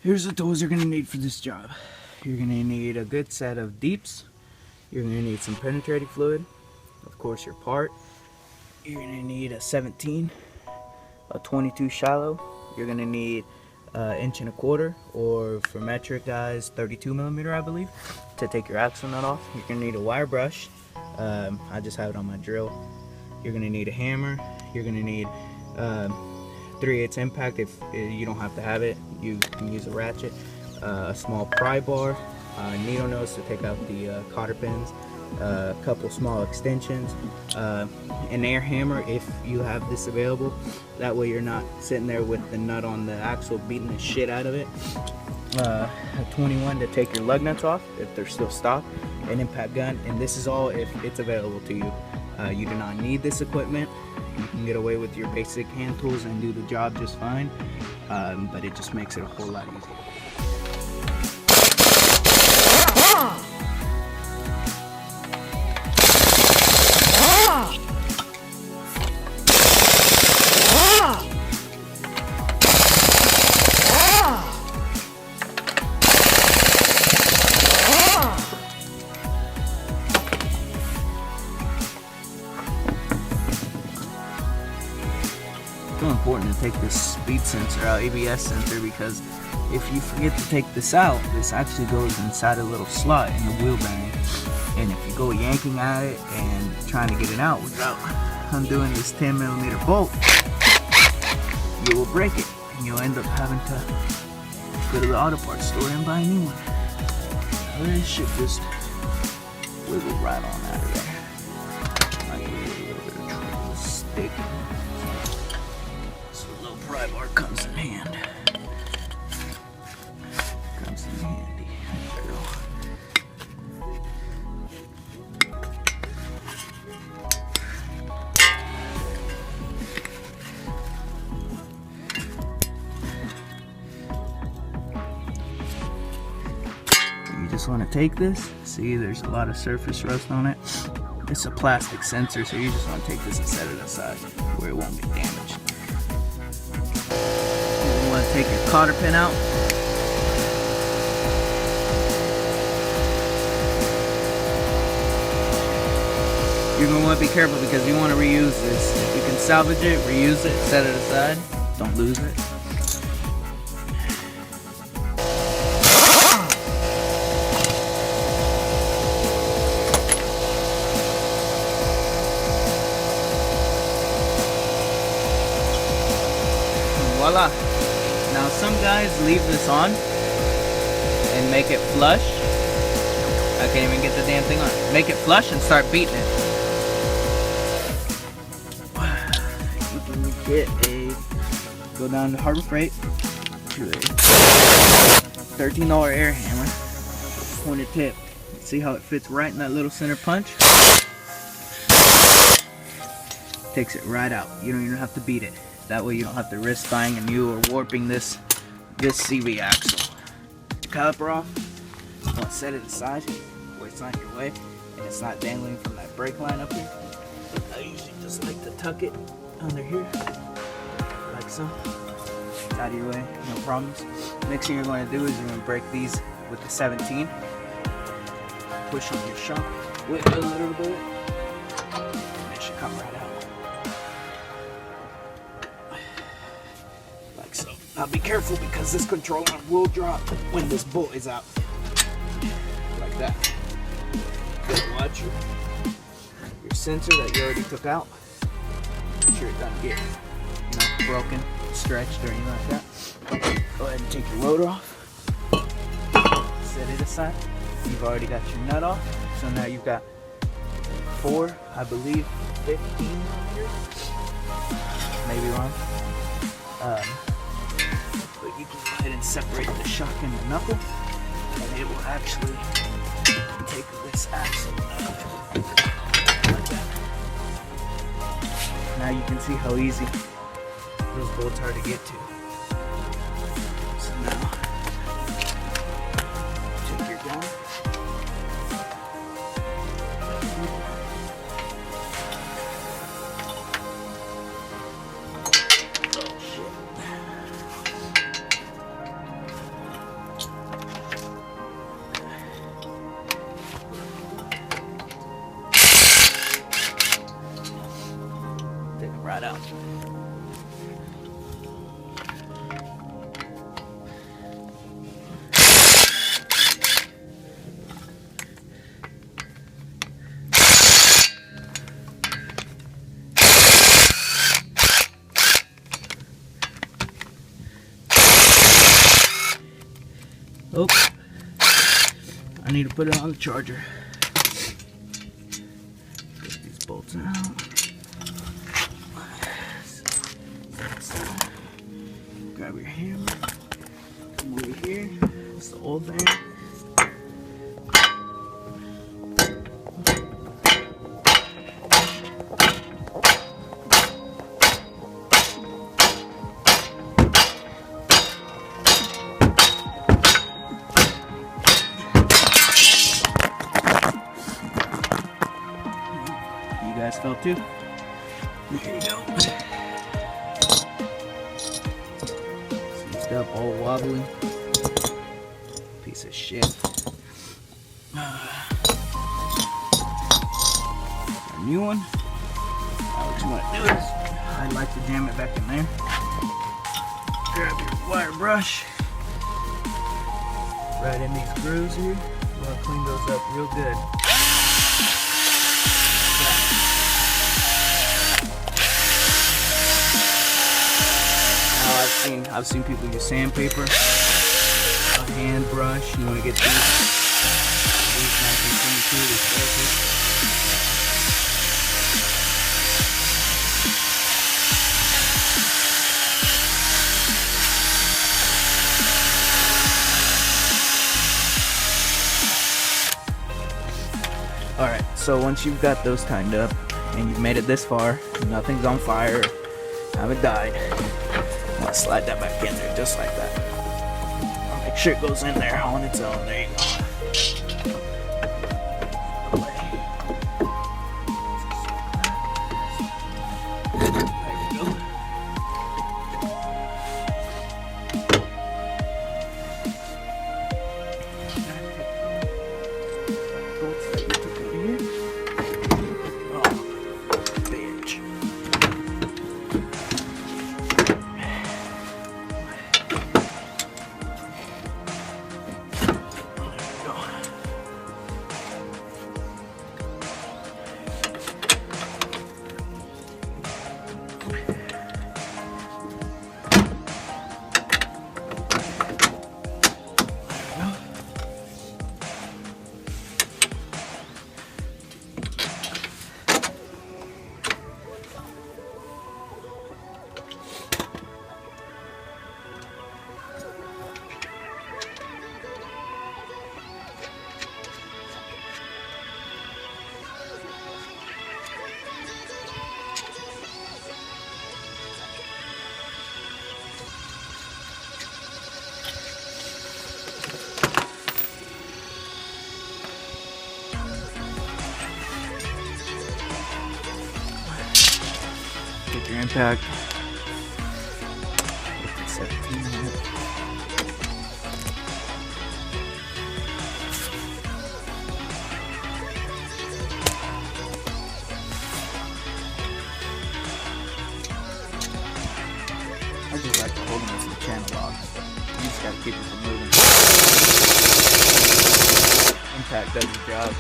Here's the tools you're gonna need for this job. You're gonna need a good set of deeps. You're gonna need some penetrating fluid. Of course, your part. You're gonna need a 17, a 22 shallow. You're gonna need an 1.25 inch, or for metric guys, 32mm, I believe, to take your axle nut off. You're gonna need a wire brush. I just have it on my drill. You're gonna need a hammer. You're gonna need 3/8 impact. If you don't have to have it, you can use a ratchet. A small pry bar, needle nose to take out the cotter pins, a couple small extensions, an air hammer if you have this available. That way you're not sitting there with the nut on the axle beating the shit out of it. A 21 to take your lug nuts off if they're still stock, an impact gun, and this is all if it's available to you. You do not need this equipment. You can get away with your basic hand tools and do the job just fine, but it just makes it a whole lot easier. It's so important to take this speed sensor out, ABS sensor, because if you forget to take this out, this actually goes inside a little slot in the wheel bearing, and if you go yanking at it and trying to get it out without undoing this 10mm bolt, you will break it and you'll end up having to go to the auto parts store and buy a new one. This should just wiggle right on out of there. Might need a little bit of trouble with stick. So a little pry bar comes in hand. Comes in handy. There you go. You just want to take this. See, there's a lot of surface rust on it. It's a plastic sensor, so you just want to take this and set it aside where it won't get damaged. You want to take your cotter pin out. You're going to want to be careful because you want to reuse this. If you can salvage it, reuse it, set it aside. Don't lose it. Voila. Now some guys leave this on and make it flush. I can't even get the damn thing on. Make it flush and start beating it. You can go down to Harbor Freight to a $13 air hammer, pointed tip. See how it fits right in that little center punch? Takes it right out. You don't even have to beat it. That way you don't have to risk buying a new or warping this CV axle. Your caliper off. You want to set it aside where it's not in your way and it's not dangling from that brake line up here. I usually just like to tuck it under here, like so. It's out of your way, no problems. Next thing you're going to do is you're going to break these with the 17. Push on your shock with a little bit, and it should come right out. Like so. Now be careful because this control arm will drop when this bolt is out. Like that. Gotta watch your sensor that you already took out. Make sure it doesn't get broken, stretched, or anything like that. Go ahead and take your rotor off. Set it aside. You've already got your nut off. So now you've got 4, I believe, 15mm. Maybe wrong. But you can go ahead and separate the shock and the knuckle, and it will actually take this axle like that. Now you can see how easy those bolts are to get to. So now, take your gun. Oh shit. Oh, I need to put it on the charger. Get these bolts out. Grab your hammer. Come over here. It's the old van. You guys felt too? There you go. Seized up, all wobbly. Piece of shit. A new one. Now what you want to do is, I'd like to jam it back in there. Grab your wire brush. Right in these grooves here. You want to clean those up real good. I've seen people use sandpaper, a hand brush. You want to get these nice and clean too. With surface. All right. So once you've got those tightened up and you've made it this far, nothing's on fire, haven't died. I'll slide that back in there just like that. I'll make sure it goes in there on its own. There you go. Get your impact. 17 minutes. I just like to hold them as the channel lock. You just gotta keep it from moving. Impact does the job.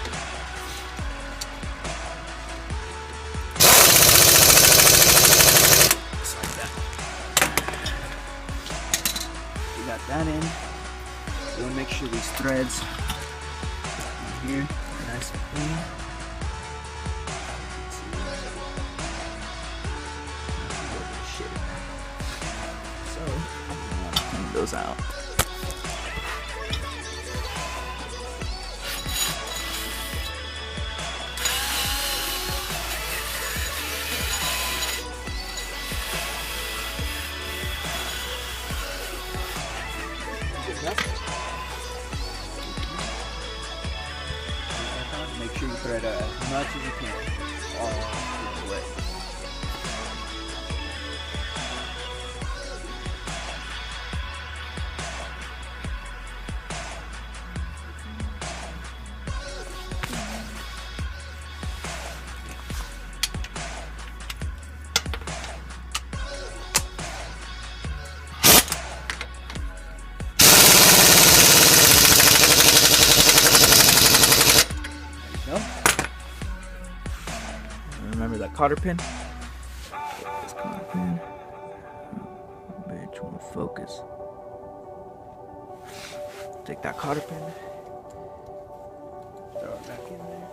Got that in. So we'll make sure these threads in here are nice and clean. So I'm gonna clean those out. Make sure you thread as much as you can all the way. Remember that cotter pin? This cotter pin. Bitch, wanna focus. Take that cotter pin, throw it back in there.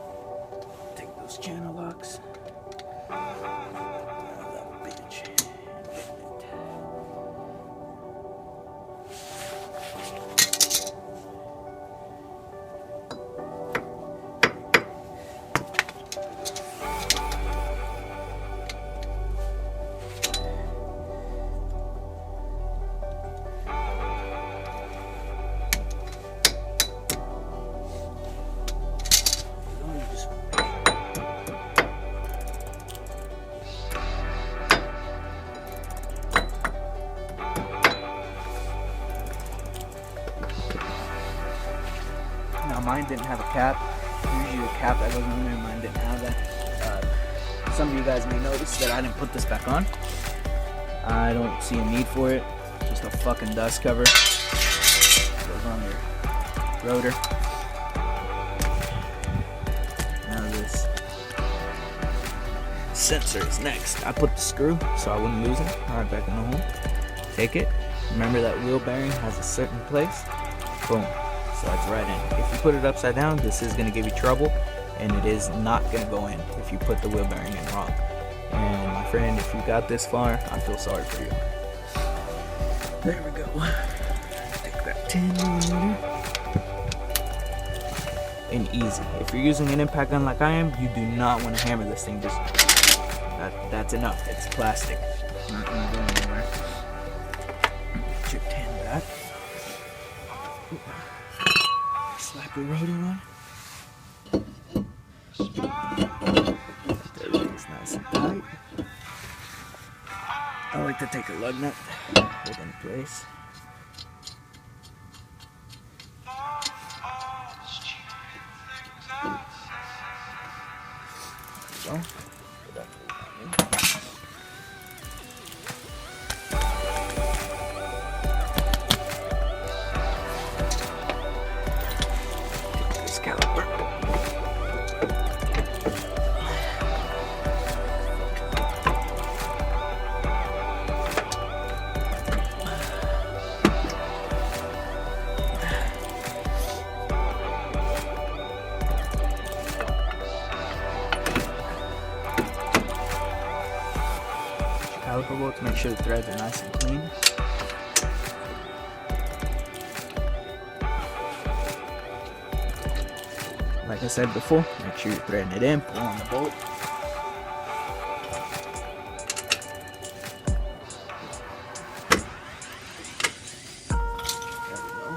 Take those channel locks. Now mine didn't have a cap. Usually a cap that goes in there, mine didn't have that. Some of you guys may notice that I didn't put this back on. I don't see a need for it. Just a fucking dust cover. Goes on your rotor. Now this sensor is next. I put the screw so I wouldn't lose it. Alright, back in the hole. Take it. Remember that wheel bearing has a certain place. Boom. Slides right in. If you put it upside down, this is going to give you trouble, and it is not going to go in if you put the wheel bearing in wrong. And my friend, if you got this far, I feel sorry for you. There we go. Take that 10mm. And easy. If you're using an impact gun like I am, you do not want to hammer this thing. Just that's enough. It's plastic. It's not going to go anywhere. Put your 10 back. Slap your rotor on. Everything's nice and tight. I like to take a lug nut, hold it in place. There we go. Put that in. Caliper. Caliper bolt to make sure the threads are nice and clean. Like I said before, make sure you're threading it in, pull on the bolt. There we go.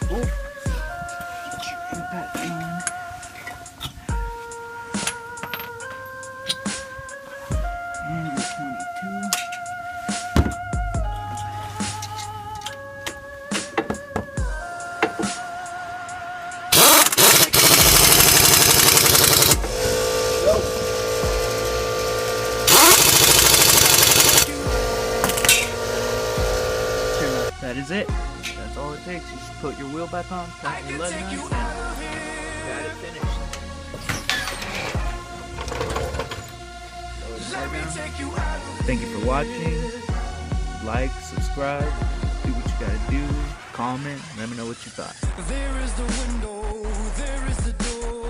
Bolt. Get your impact on. And your 22. That is it. That's all it takes. You just put your wheel back on, tighten your lug nuts, and you got it finished. Thank you for watching. Like, subscribe, do what you gotta do, comment, let me know what you thought. There is the window, there is the door.